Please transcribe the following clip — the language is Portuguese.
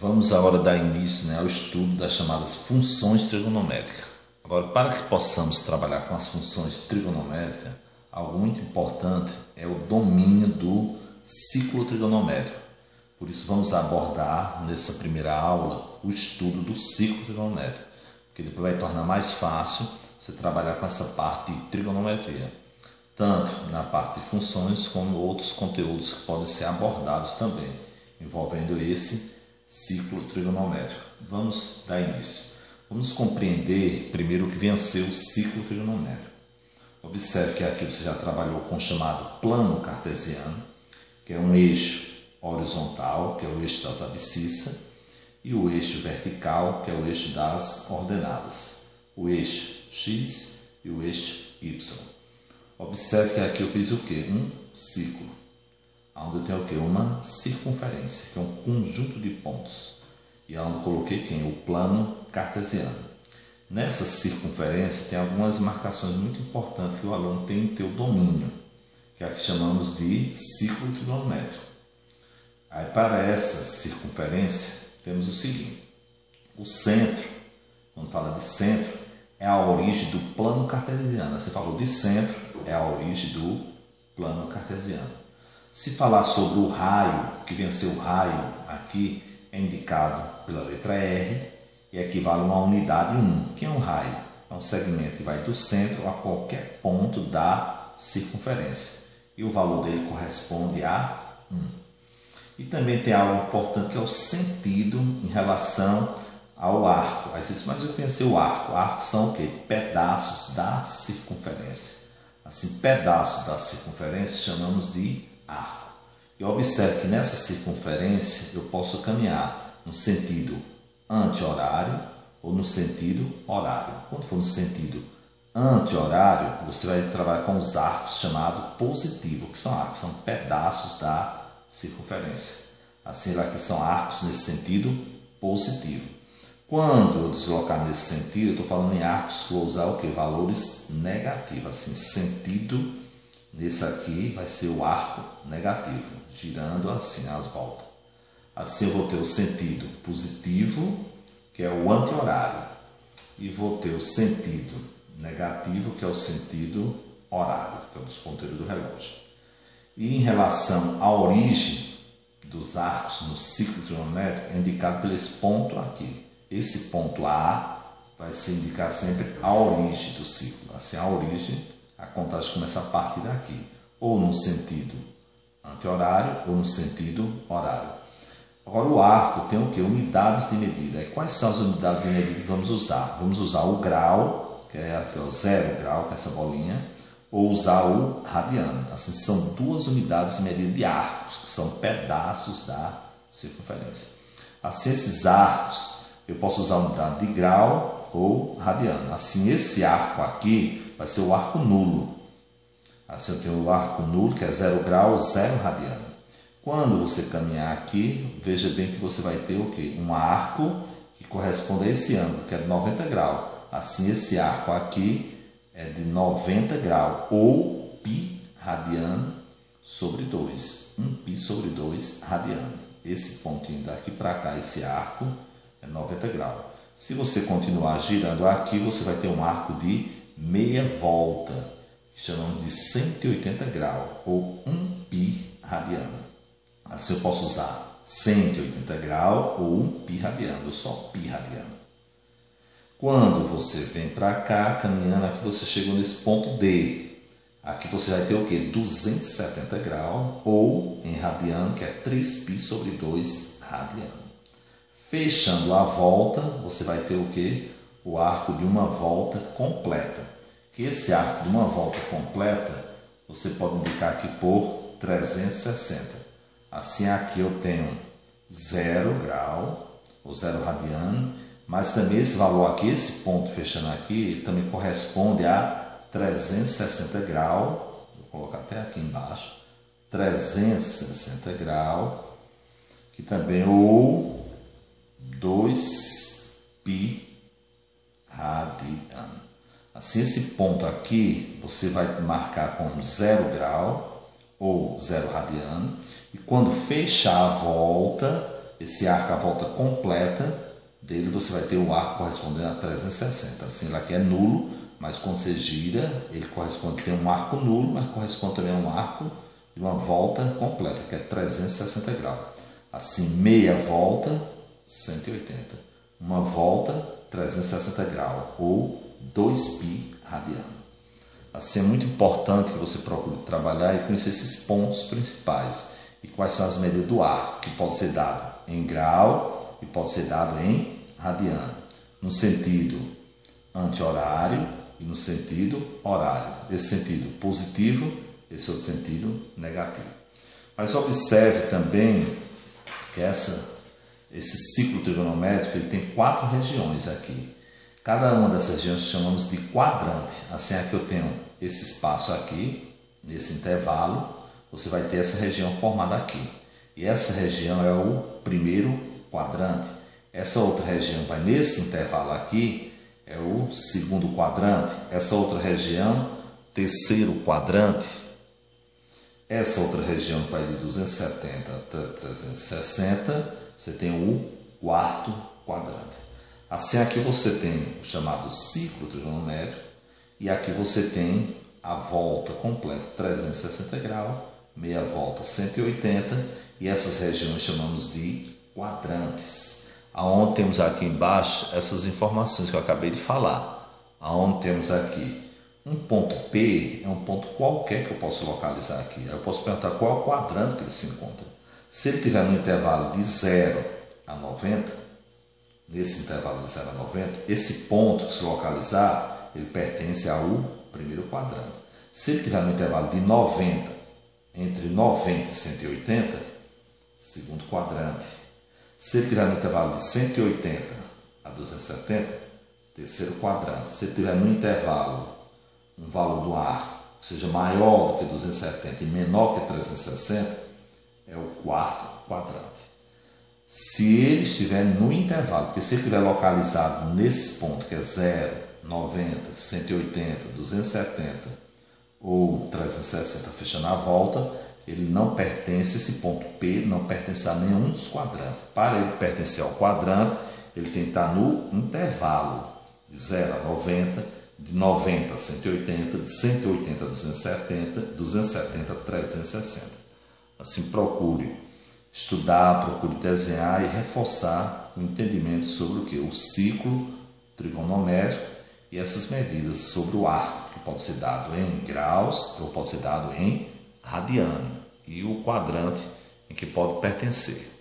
Vamos agora dar início, ao estudo das chamadas funções trigonométricas. Agora, para que possamos trabalhar com as funções trigonométricas, algo muito importante é o domínio do ciclo trigonométrico. Por isso, vamos abordar nessa primeira aula o estudo do ciclo trigonométrico, porque depois vai tornar mais fácil você trabalhar com essa parte de trigonometria, tanto na parte de funções como outros conteúdos que podem ser abordados também, envolvendo esse ciclo trigonométrico. Vamos dar início. Vamos compreender primeiro o que vem a ser o ciclo trigonométrico. Observe que aqui você já trabalhou com o chamado plano cartesiano, que é um eixo horizontal, que é o eixo das abscissas, e o eixo vertical, que é o eixo das ordenadas, o eixo x e o eixo y. Observe que aqui eu fiz o quê? Um ciclo, onde eu tenho o quê? Uma circunferência, que é um conjunto de pontos, e onde eu coloquei quem? O plano cartesiano. Nessa circunferência tem algumas marcações muito importantes que o aluno tem que ter o domínio, que é a que chamamos de ciclo trigonométrico. Aí, para essa circunferência, temos o seguinte: o centro, quando fala de centro, é a origem do plano cartesiano. Você falou de centro, é a origem do plano cartesiano. Se falar sobre o raio, que vem a ser o raio aqui, é indicado pela letra R e equivale a uma unidade 1. O que é um raio? É um segmento que vai do centro a qualquer ponto da circunferência. E o valor dele corresponde a 1. E também tem algo importante que é o sentido em relação ao arco. Aí você diz, mas eu pensei o arco. Arcos são o quê? Pedaços da circunferência. Assim, pedaços da circunferência chamamos de arco. E observe que nessa circunferência eu posso caminhar no sentido anti-horário ou no sentido horário. Quando for no sentido anti-horário, você vai trabalhar com os arcos chamados positivos. O que são arcos? São pedaços da circunferência. Assim, aqui são arcos nesse sentido positivo. Quando eu deslocar nesse sentido, eu estou falando em arcos que vou usar o quê? Valores negativos. Assim, sentido nesse aqui vai ser o arco negativo, girando assim as voltas. Assim eu vou ter o sentido positivo, que é o anti-horário, e vou ter o sentido negativo, que é o sentido horário, que é o dos ponteiros do relógio. E em relação à origem dos arcos no ciclo trigonométrico, é indicado por esse ponto aqui. Esse ponto A vai se indicar sempre a origem do ciclo. Assim, a origem, a contagem começa a partir daqui, ou no sentido anti-horário ou no sentido horário. Agora, o arco tem o quê? Unidades de medida. E quais são as unidades de medida que vamos usar? Vamos usar o grau, que é o 0 grau, que é essa bolinha, ou usar o radiano. Assim, são duas unidades de medida de arcos, que são pedaços da circunferência. Assim, esses arcos, eu posso usar a unidade de grau ou radiano. Assim, esse arco aqui vai ser o arco nulo. Assim, eu tenho o arco nulo, que é 0 grau, 0 radiano. Quando você caminhar aqui, veja bem que você vai ter o quê? Um arco que corresponde a esse ângulo, que é de 90 graus. Assim, esse arco aqui é de 90 graus, ou π radiano sobre 2. 1π sobre 2 radiano. Esse pontinho daqui para cá, esse arco, é 90 graus. Se você continuar girando aqui, você vai ter um arco de meia volta, que chamamos de 180 graus, ou 1π radiano. Assim eu posso usar 180 graus ou 1π radiano, ou só π radiano. Quando você vem para cá, caminhando aqui, você chegou nesse ponto D. Aqui você vai ter o quê? 270 graus, ou em radiano, que é 3π sobre 2 radiano. Fechando a volta, você vai ter o quê? O arco de uma volta completa. Esse arco de uma volta completa, você pode indicar aqui por 360. Assim, aqui eu tenho 0 grau, ou 0 radiano, mas também esse valor aqui, esse ponto fechando aqui, também corresponde a 360 graus. Vou colocar até aqui embaixo. 360 graus, que também ou 2π radiano. Assim, esse ponto aqui, você vai marcar com 0 grau ou 0 radiano. E quando fechar a volta, esse arco, a volta completa dele, você vai ter o arco correspondendo a 360. Assim, ele aqui é nulo, mas quando você gira, ele corresponde, tem um arco nulo, mas corresponde também a um arco de uma volta completa, que é 360 graus. Assim, meia volta, 180. Uma volta, 360 graus, ou 2π radiano. Assim, é muito importante que você procure trabalhar e conhecer esses pontos principais. E quais são as medidas do arco, que pode ser dado em grau e pode ser dado em radiano. No sentido anti-horário e no sentido horário. Esse sentido positivo, esse outro sentido negativo. Mas observe também que esse ciclo trigonométrico ele tem 4 regiões aqui. Cada uma dessas regiões chamamos de quadrante. Assim, aqui eu tenho esse espaço aqui, nesse intervalo, você vai ter essa região formada aqui. E essa região é o primeiro quadrante. Essa outra região vai nesse intervalo aqui, é o segundo quadrante. Essa outra região, terceiro quadrante. Essa outra região vai de 270 até 360, você tem o quarto quadrante. Assim, aqui você tem o chamado ciclo trigonométrico e aqui você tem a volta completa, 360 graus, meia volta, 180, e essas regiões chamamos de quadrantes. Aonde temos aqui embaixo essas informações que eu acabei de falar. Aonde temos aqui um ponto P, é um ponto qualquer que eu posso localizar aqui. Eu posso perguntar qual é o quadrante que ele se encontra. Se ele estiver no intervalo de 0 a 90, nesse intervalo de 0 a 90, esse ponto que se localizar, ele pertence ao primeiro quadrante. Se ele estiver no intervalo de 90, entre 90 e 180, segundo quadrante. Se ele estiver no intervalo de 180 a 270, terceiro quadrante. Se ele estiver no intervalo, um valor do arco, seja maior do que 270 e menor que 360, é o quarto quadrante. Se ele estiver no intervalo, porque se ele estiver localizado nesse ponto, que é 0, 90, 180, 270 ou 360, fechando a volta, ele não pertence, esse ponto P não pertence a nenhum dos quadrantes. Para ele pertencer ao quadrante, ele tem que estar no intervalo de 0 a 90, de 90 a 180, de 180 a 270, 270 a 360. Assim, procure estudar, procure desenhar e reforçar o entendimento sobre o que? O ciclo trigonométrico e essas medidas sobre o arco, que pode ser dado em graus ou pode ser dado em radiano, e o quadrante em que pode pertencer.